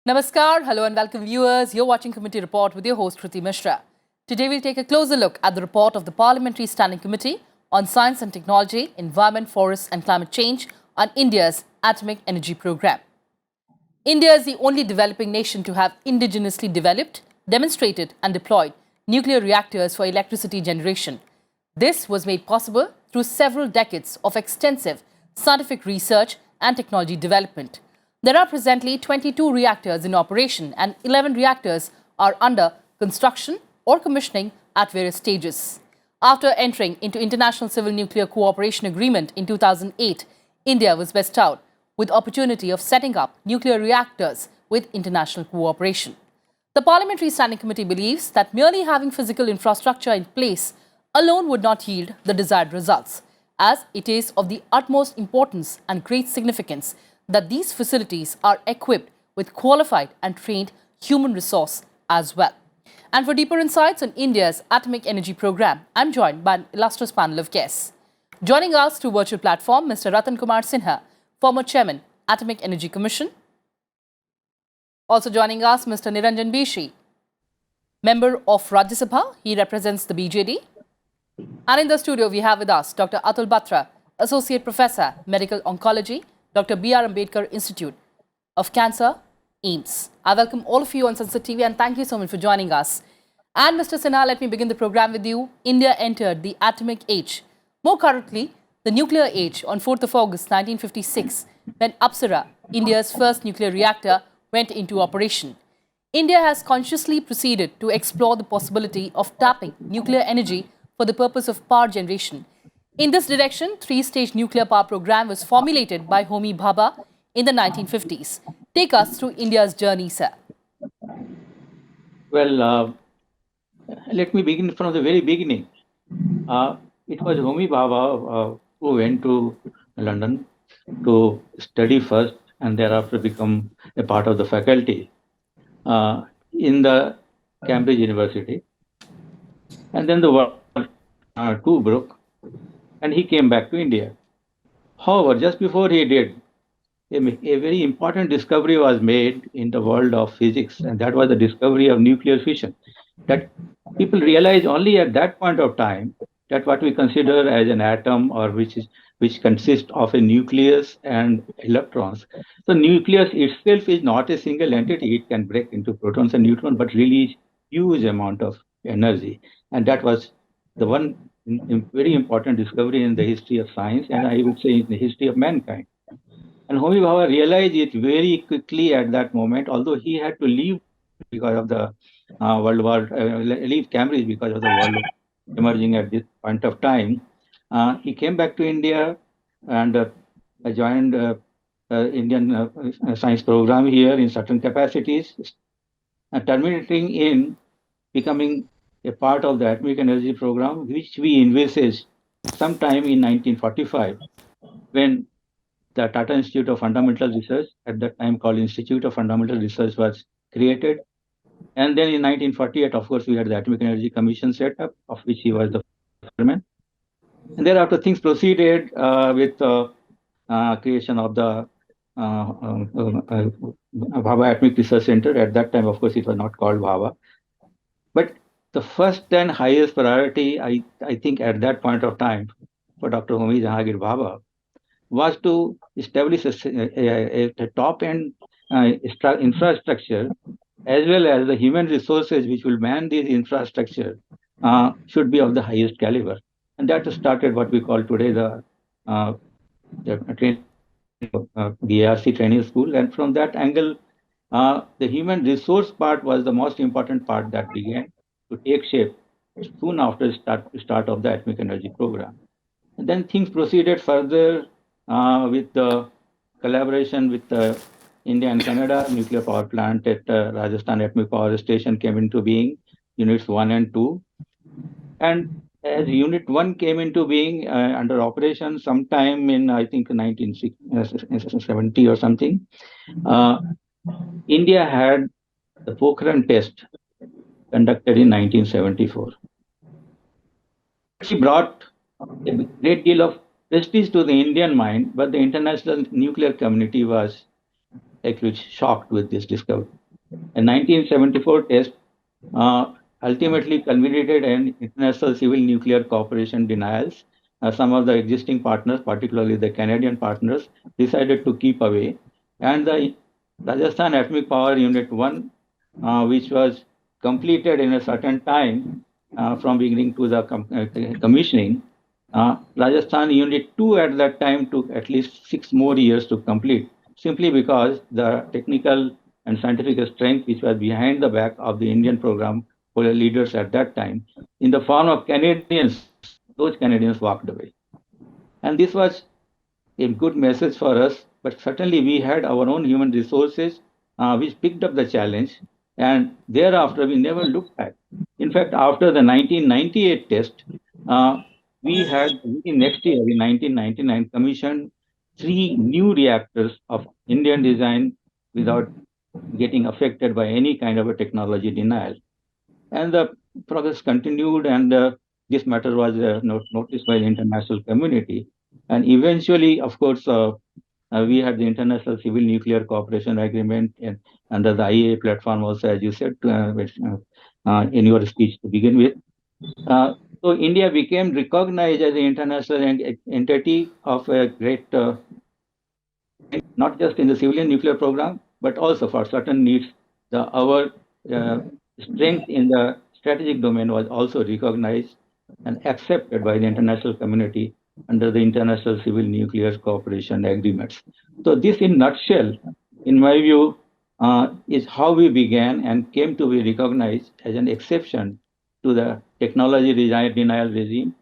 Namaskar, hello and welcome viewers. You're watching Committee Report with your host Kriti Mishra. Today we'll take a closer look at the report of the Parliamentary Standing Committee on Science and Technology, Environment, Forests and Climate Change on India's atomic energy program. India is the only developing nation to have indigenously developed, demonstrated and deployed nuclear reactors for electricity generation. This was made possible through several decades of extensive scientific research and technology development. There are presently 22 reactors in operation and 11 reactors are under construction or commissioning at various stages. After entering into International Civil Nuclear Cooperation Agreement in 2008, India was bestowed with opportunity of setting up nuclear reactors with international cooperation. The Parliamentary Standing Committee believes that merely having physical infrastructure in place alone would not yield the desired results, as it is of the utmost importance and great significance that these facilities are equipped with qualified and trained human resource as well. And for deeper insights on India's atomic energy program, I'm joined by an illustrious panel of guests. Joining us through virtual platform, Mr. Ratan Kumar Sinha, former chairman, Atomic Energy Commission. Also joining us, Mr. Niranjan Bishi, member of Rajya Sabha. He represents the BJD. And in the studio, we have with us Dr. Atul Batra, Associate Professor, Medical Oncology, Dr. B.R. Ambedkar Institute of Cancer, AIIMS. I welcome all of you on Sansad TV and thank you so much for joining us. And Mr. Sinha, let me begin the program with you. India entered the atomic age, more currently the nuclear age, on 4th of August 1956, when Apsara, India's first nuclear reactor, went into operation. India has consciously proceeded to explore the possibility of tapping nuclear energy for the purpose of power generation. In this direction, three-stage nuclear power program was formulated by Homi Bhabha in the 1950s. Take us through India's journey, sir. Well, let me begin from the very beginning. It was Homi Bhabha who went to London to study first and thereafter become a part of the faculty in the Cambridge University. And then the war II broke and he came back to India. However, just before he did, a very important discovery was made in the world of physics, and that was the discovery of nuclear fission. That people realized only at that point of time that what we consider as an atom, or which consists of a nucleus and electrons. So nucleus itself is not a single entity; it can break into protons and neutrons, but release huge amount of energy, and that was the one very important discovery in the history of science, and I would say in the history of mankind. And Homi Bhabha realized it very quickly at that moment, although he had to leave because of the World War, leave Cambridge because of the World War emerging at this point of time. He came back to India and joined Indian science program here in certain capacities, terminating in becoming a part of the atomic energy program, which we envisaged sometime in 1945, when the Tata Institute of Fundamental Research, at that time called Institute of Fundamental Research, was created. And then in 1948, of course, we had the Atomic Energy Commission set up, of which he was the chairman. And thereafter, things proceeded with creation of the Bhabha Atomic Research Center. At that time, of course, it was not called Bhabha. But the first and highest priority, I think, at that point of time for Dr. Homi Jahangir Bhabha was to establish a top-end infrastructure, as well as the human resources which will man this infrastructure should be of the highest caliber. And that started what we call today the BARC training school. And from that angle, the human resource part was the most important part that began to take shape soon after the start of the atomic energy program. And then things proceeded further with the collaboration with India and Canada. Nuclear power plant at Rajasthan Atomic Power Station came into being, units 1 and 2. And as unit 1 came into being under operation sometime in, I think, 1970 or something, India had the Pokhran test conducted in 1974. She brought a great deal of prestige to the Indian mind, but the international nuclear community was actually shocked with this discovery. A 1974 test ultimately culminated in international civil nuclear cooperation denials. Some of the existing partners, particularly the Canadian partners, decided to keep away. And the Rajasthan Atomic Power Unit 1, which was completed in a certain time from beginning to the commissioning, Rajasthan Unit 2 at that time took at least 6 more years to complete, simply because the technical and scientific strength which was behind the back of the Indian program for the leaders at that time, in the form of Canadians, those Canadians walked away. And this was a good message for us, but certainly we had our own human resources which picked up the challenge, and thereafter we never looked back. In fact, after the 1998 test, we had in next year, in 1999, commissioned 3 new reactors of Indian design without getting affected by any kind of a technology denial. And the progress continued, and this matter was noticed by the international community. And eventually, of course, we had the International Civil Nuclear Cooperation Agreement and under the IAEA platform also, as you said in your speech to begin with. So India became recognized as an international entity of a great not just in the civilian nuclear program, but also for certain needs. Our strength in the strategic domain was also recognized and accepted by the international community under the International Civil Nuclear Cooperation Agreements. So this in nutshell, in my view, is how we began and came to be recognized as an exception to the technology denial regime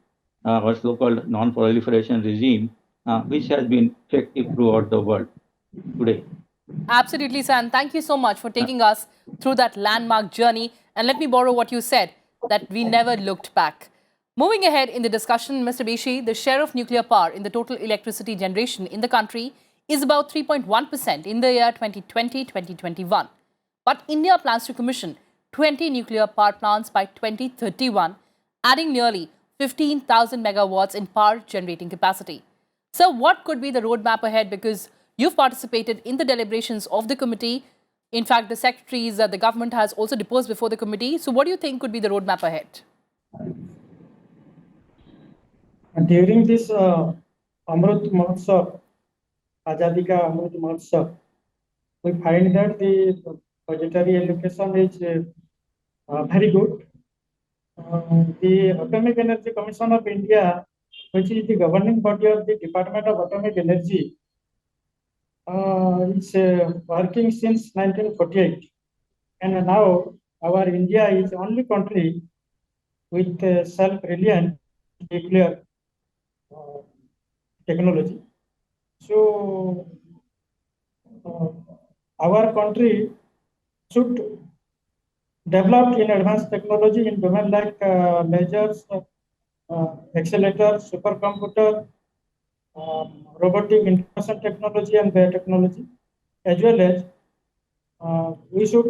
or so-called non-proliferation regime, which has been effective throughout the world today. Absolutely, San. Thank you so much for taking us through that landmark journey. And let me borrow what you said, that we never looked back. Moving ahead in the discussion, Mr. Bishi, the share of nuclear power in the total electricity generation in the country is about 3.1% in the year 2020-2021. But India plans to commission 20 nuclear power plants by 2031, adding nearly 15,000 megawatts in power generating capacity. So what could be the roadmap ahead? Because you've participated in the deliberations of the committee. In fact, the secretaries, the government has also deposed before the committee. So what do you think could be the roadmap ahead? During this Amrit Mahotsav, Azadi Ka Amrit Mahotsav, we find that the budgetary allocation is very good. The Atomic Energy Commission of India, which is the governing body of the Department of Atomic Energy, is working since 1948. And now our India is the only country with self-reliant nuclear technology. So our country should develop in advanced technology in domain like lasers, accelerators, supercomputer, robotic information technology and biotechnology, as well as we should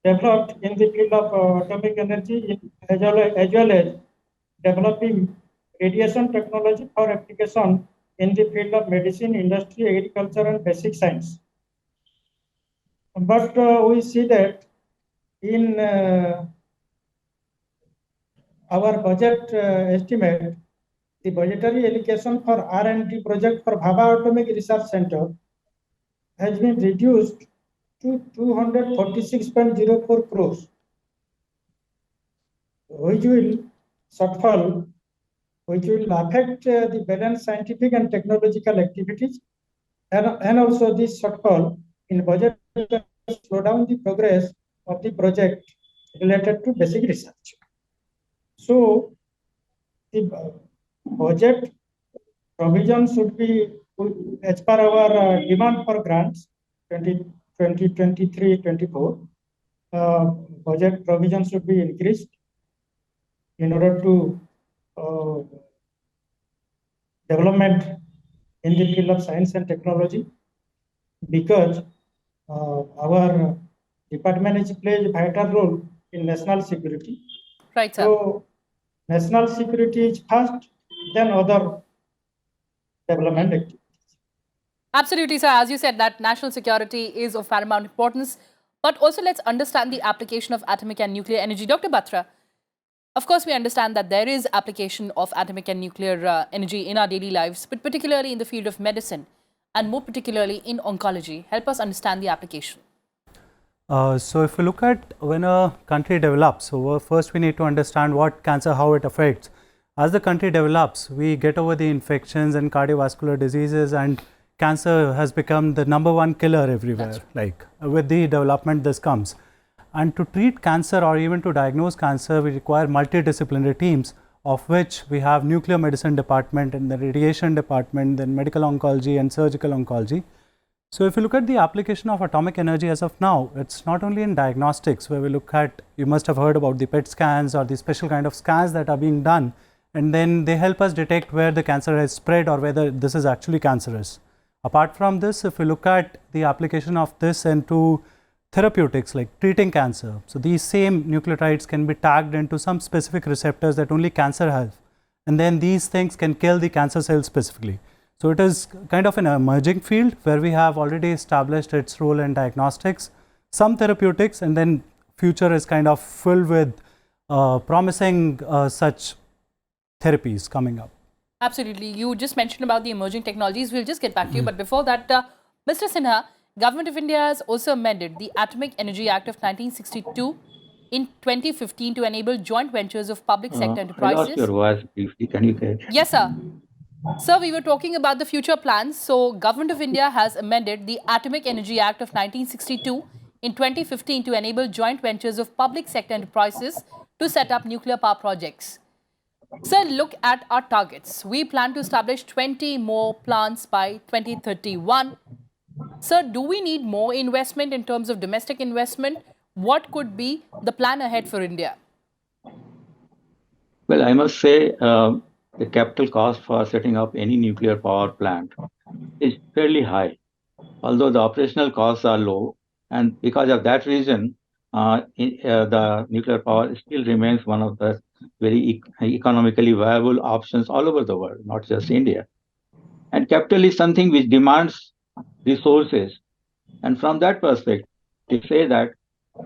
develop in the field of atomic energy as well as developing radiation technology for application in the field of medicine, industry, agriculture, and basic science. But we see that in our budget estimate, the budgetary allocation for R&D project for Bhabha Atomic Research Center has been reduced to 246.04 crores, which will shortfall, which will affect the balanced scientific and technological activities, and also this shortfall in budget will slow down the progress of the project related to basic research. So the budget provision should be, as per our demand for grants 2023-24, budget provision should be increased in order to development in the field of science and technology, because our department is plays a vital role in national security. Right, sir. So national security is first, then other development activities. Absolutely, sir. As you said, that national security is of paramount importance. But also, let's understand the application of atomic and nuclear energy. Dr. Batra, of course, we understand that there is application of atomic and nuclear energy in our daily lives, but particularly in the field of medicine and more particularly in oncology. Help us understand the application. So if we look at when a country develops, so first we need to understand what cancer, how it affects. As the country develops, we get over the infections and cardiovascular diseases, and cancer has become the #1 killer everywhere. Like with the development this comes. And to treat cancer or even to diagnose cancer, we require multidisciplinary teams, of which we have nuclear medicine department and the radiation department, then medical oncology and surgical oncology. So if you look at the application of atomic energy as of now, it's not only in diagnostics where we look at, you must have heard about the PET scans or the special kind of scans that are being done, and then they help us detect where the cancer has spread or whether this is actually cancerous. Apart from this, if we look at the application of this into therapeutics like treating cancer, so these same nucleotides can be tagged into some specific receptors that only cancer has, and then these things can kill the cancer cells specifically. So it is kind of an emerging field where we have already established its role in diagnostics, some therapeutics, and then future is kind of filled with promising such therapies coming up. Absolutely. You just mentioned about the emerging technologies. We'll just get back to you. But before that, Mr. Sinha, Government of India has also amended the Atomic Energy Act of 1962 in 2015 to enable joint ventures of public sector enterprises. I lost your voice briefly. Can you get? Yes, sir. Sir, we were talking about the future plans. So, Government of India has amended the Atomic Energy Act of 1962 in 2015 to enable joint ventures of public sector enterprises to set up nuclear power projects. Sir, look at our targets. We plan to establish 20 more plants by 2031. Sir, do we need more investment in terms of domestic investment? What could be the plan ahead for India? Well, I must say the capital cost for setting up any nuclear power plant is fairly high, although the operational costs are low. And because of that reason, the nuclear power still remains one of the very economically viable options all over the world, not just India. And capital is something which demands resources. And from that perspective, to say that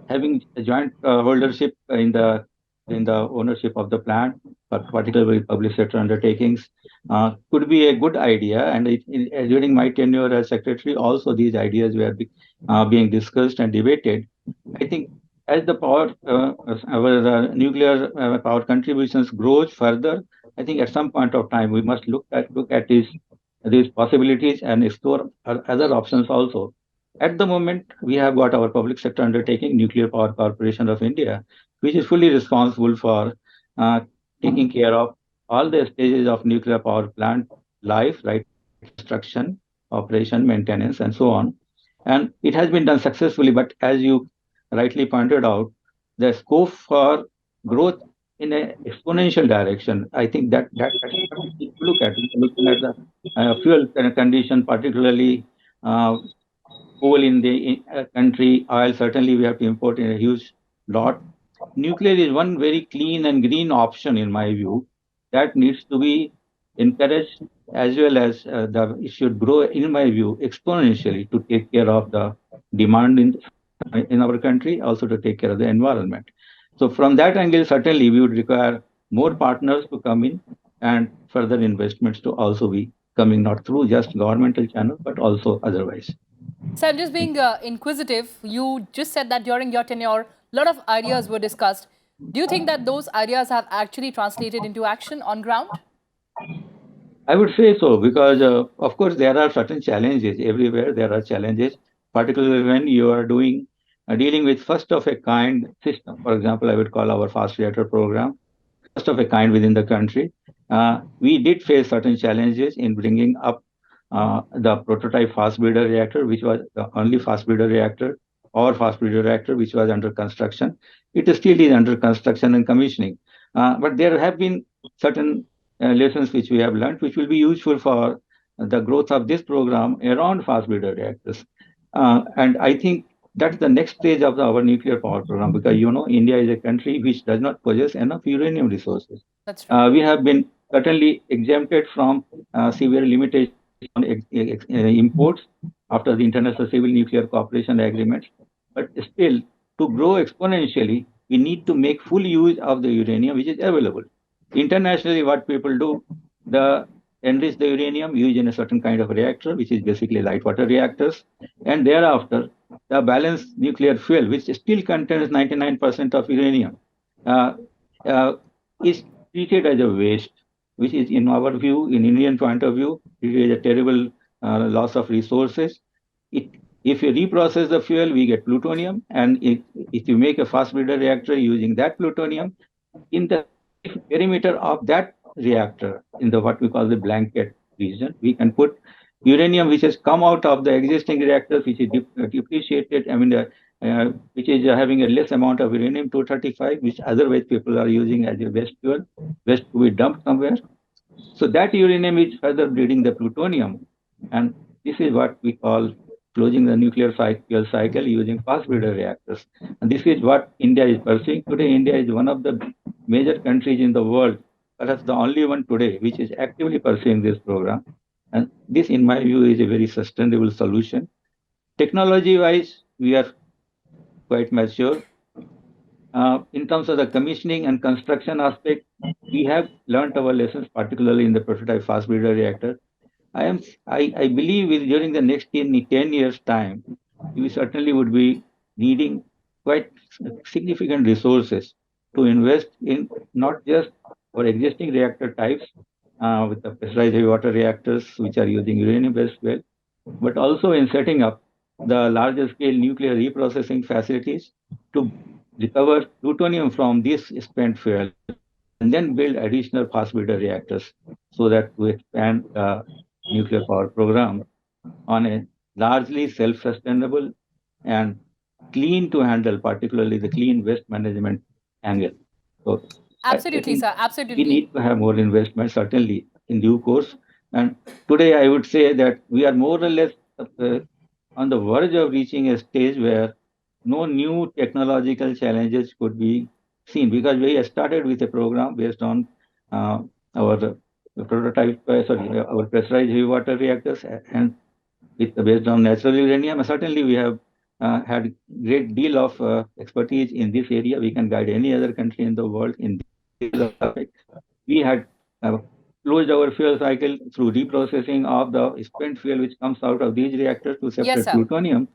having a joint holdership in the ownership of the plant, particularly public sector undertakings, could be a good idea. And during my tenure as secretary, also these ideas were being discussed and debated. I think as the power, our nuclear power contributions grows further, I think at some point of time we must look at these possibilities and explore other options also. At the moment, we have got our public sector undertaking, Nuclear Power Corporation of India, which is fully responsible for taking care of all the stages of nuclear power plant life, right? Construction, operation, maintenance, and so on. And it has been done successfully, but as you rightly pointed out, the scope for growth in an exponential direction, I think that's what we need to look at. Looking at the fuel condition, particularly coal in the country, oil, certainly we have to import in a huge lot. Nuclear is one very clean and green option, in my view, that needs to be encouraged, as well as it should grow, in my view, exponentially to take care of the demand in our country, also to take care of the environment. So from that angle, certainly we would require more partners to come in and further investments to also be coming, not through just governmental channel, but also otherwise. So I'm just being inquisitive. You just said that during your tenure, a lot of ideas were discussed. Do you think that those ideas have actually translated into action on ground? I would say so, because of course there are certain challenges everywhere. There are challenges, particularly when you are dealing with first of a kind system. For example, I would call our fast reactor program first of a kind within the country. We did face certain challenges in bringing up the prototype fast breeder reactor, which was the only fast breeder reactor, or fast breeder reactor, which was under construction. It still is under construction and commissioning. But there have been certain lessons which we have learned, which will be useful for the growth of this program around fast breeder reactors. And I think that's the next stage of our nuclear power program, because India is a country which does not possess enough uranium resources. That's right. We have been certainly exempted from severe limitations on imports after the International Civil Nuclear Cooperation Agreement. But still, to grow exponentially, we need to make full use of the uranium which is available. Internationally, what people do, the enrich the uranium, use in a certain kind of reactor, which is basically light water reactors, and thereafter, the balanced nuclear fuel, which still contains 99% of uranium, uh, uh, is treated as a waste, which is, in our view, in Indian point of view, it is a terrible loss of resources. If you reprocess the fuel, we get plutonium, and if you make a fast breeder reactor using that plutonium, in the perimeter of that reactor, in the what we call the blanket region, we can put uranium which has come out of the existing reactors, which is depreciated. I mean, which is having a less amount of uranium-235, which otherwise people are using as a waste fuel, waste to be dumped somewhere. So that uranium is further bleeding the plutonium, and this is what we call closing the nuclear fuel cycle using fast breeder reactors. And this is what India is pursuing. Today, India is one of the major countries in the world, perhaps the only one today, which is actively pursuing this program. And this, in my view, is a very sustainable solution. Technology-wise, we are quite mature. In terms of the commissioning and construction aspect, we have learned our lessons, particularly in the prototype fast breeder reactor. I believe during the next 10 years' time, we certainly would be needing quite significant resources to invest in not just our existing reactor types with the pressurized heavy water reactors, which are using uranium-based fuel, but also in setting up the larger scale nuclear reprocessing facilities to recover plutonium from this spent fuel and then build additional fast breeder reactors so that to expand the nuclear power program on a largely self-sustainable and clean to handle, particularly the clean waste management angle. So I Absolutely, think sir. we Absolutely. need to have more investment, certainly in due course. And today I would say that we are more or less on the verge of reaching a stage where no new technological challenges could be seen, because we started with a program based on our prototype, our pressurized heavy water reactors, and based on natural uranium. Certainly, we have had great deal of expertise in this area. We can guide any other country in the world in this topic. We had closed our fuel cycle through reprocessing of the spent fuel which comes out of these reactors to separate sir. plutonium.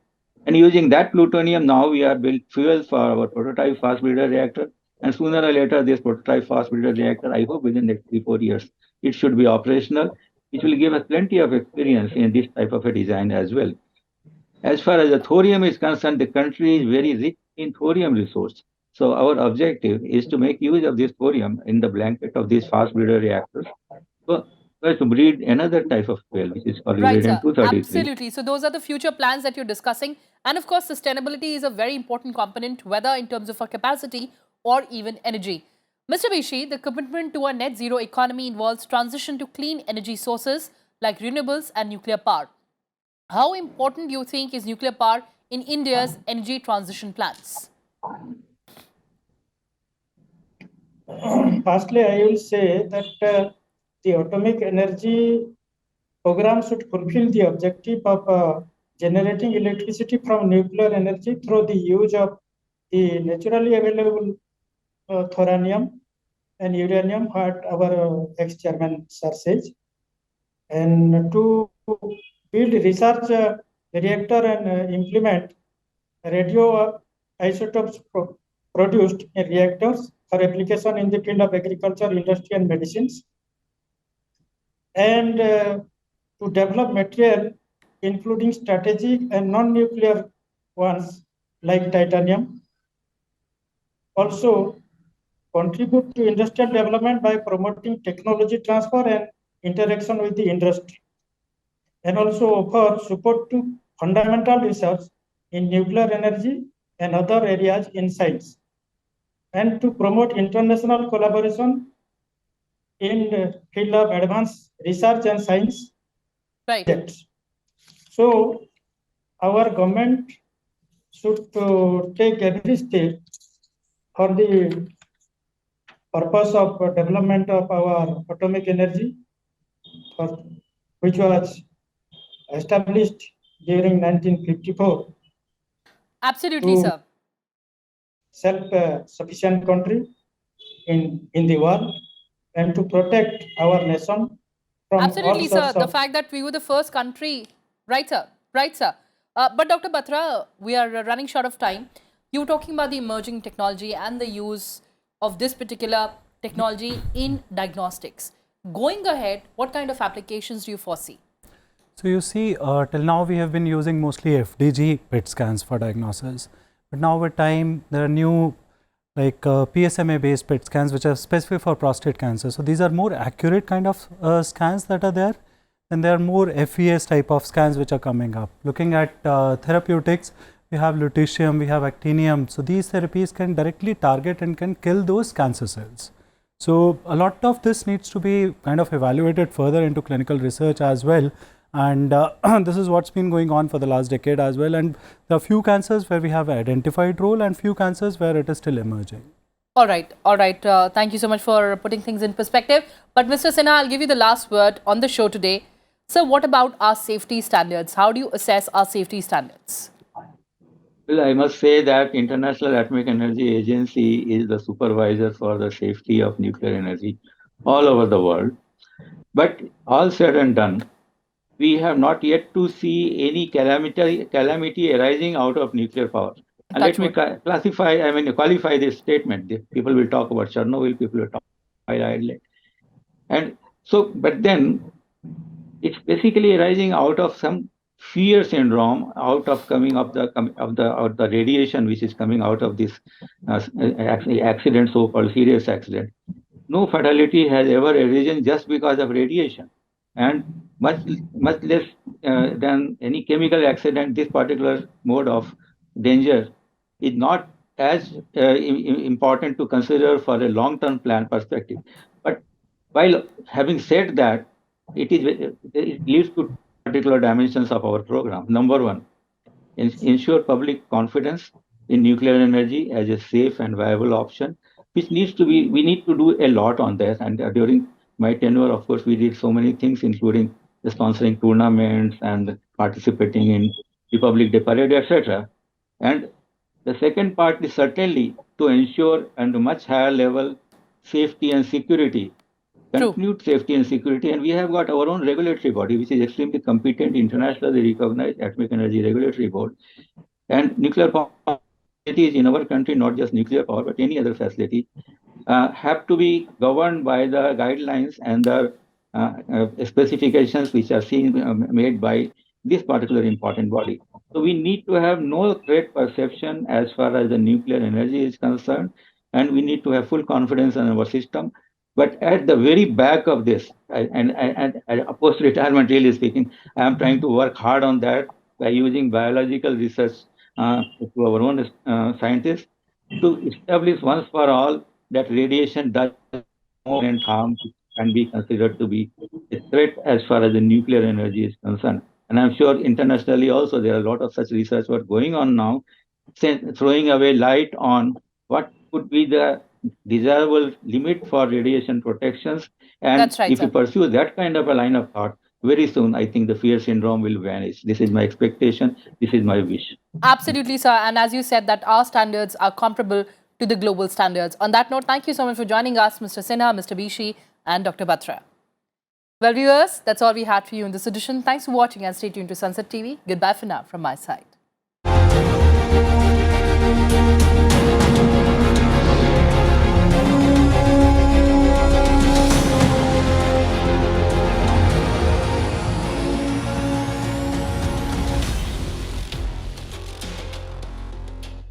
And using that plutonium, now we are built fuel for our prototype fast breeder reactor. And sooner or later, this prototype fast breeder reactor, I hope within the next 3-4 years, it should be operational. It will give us plenty of experience in this type of a design as well. As far as the thorium is concerned, the country is very rich in thorium resource. So our objective is to make use of this thorium in the blanket of these fast breeder reactors. So to breed another type of fuel, which is called Right, sir. uranium-233. Absolutely. So those are the future plans that you're discussing. And of course, sustainability is a very important component, whether in terms of our capacity or even energy. Mr. Bishi, the commitment to a net zero economy involves transition to clean energy sources like renewables and nuclear power. How important do you think is nuclear power in India's energy transition plans? Firstly, I will say that the atomic energy program should fulfill the objective of generating electricity from nuclear energy through the use of the naturally available thorium and uranium, what our ex-chairman sir says, and to build research reactor and implement radioisotopes produced in reactors for application in the field of agriculture, industry, and medicines, and to develop material including strategic and non-nuclear ones like titanium. Also, contribute to industrial development by promoting technology transfer and interaction with the industry, and also offer support to fundamental research in nuclear energy and other areas in science, and to promote international collaboration in the field of advanced research and science projects. So, our government should take every step for the purpose of development of our atomic energy, which was established during 1954 Absolutely, to sir. self-sufficient country in the world and to protect our nation from all Absolutely, sir. sorts The of fact that we were the first country, right, sir? Right, sir. But Dr. Batra, we are running short of time. You were talking about the emerging technology and the use of this particular technology in diagnostics. Going ahead, what kind of applications do you foresee? So you see, till now we have been using mostly FDG PET scans for diagnosis, but now with time there are new like PSMA based PET scans which are specific for prostate cancer. So these are more accurate kind of scans that are there, and there are more FES type of scans which are coming up. Looking at therapeutics, we have lutetium, we have actinium. So these therapies can directly target and can kill those cancer cells. So a lot of this needs to be kind of evaluated further into clinical research as well. And this is what's been going on for the last decade as well. And there are few cancers where we have identified role and few cancers where it is still emerging. All right, all right. Thank you so much for putting things in perspective. But Mr. Sinha, I'll give you the last word on the show today. So what about our safety standards? How do you assess our safety standards? Well, I must say that International Atomic Energy Agency is the supervisor for the safety of nuclear energy all over the world. But all said and done, we have not yet to see any calamity arising out of nuclear power. And let me qualify this statement. The people will talk about Chernobyl, people will talk about Ireland. And so, but then it's basically arising out of some fear syndrome, out of coming of the radiation which is coming out of this accident, so-called serious accident. No fatality has ever arisen just because of radiation, and much less than any chemical accident. This particular mode of danger is not as important to consider for a long-term plan perspective. But while having said that, it leads to particular dimensions of our program. Number one, ensure public confidence in nuclear energy as a safe and viable option, which needs to be, we need to do a lot on that. And during my tenure, of course, we did so many things, including sponsoring tournaments and participating in Republic Day Parade, etc. And the second part is certainly to ensure at a much higher level safety and security, continued safety and security. And we have got our own regulatory body, which is extremely competent, internationally recognized Atomic Energy Regulatory Board. And nuclear power facilities in our country, not just nuclear power, but any other facility, have to be governed by the guidelines and the specifications which are made by this particular important body. So we need to have no threat perception as far as the nuclear energy is concerned, and we need to have full confidence in our system. But at the very back of this, and post retirement, really speaking, I am trying to work hard on that by using biological research to our own scientists to establish once for all that radiation does no harm can be considered to be a threat as far as the nuclear energy is concerned. And I'm sure internationally also there are a lot of such research work going on now, throwing away light on what could be the desirable limit for radiation protections. And That's right, if sir. you pursue that kind of a line of thought, very soon I think the fear syndrome will vanish. This is my expectation. This is my wish. Absolutely, sir. And as you said, that our standards are comparable to the global standards. On that note, thank you so much for joining us, Mr. Sinha, Mr. Bishi, and Dr. Batra. Well, viewers, that's all we had for you in this edition. Thanks for watching and stay tuned to Sansad TV. Goodbye for now from my side.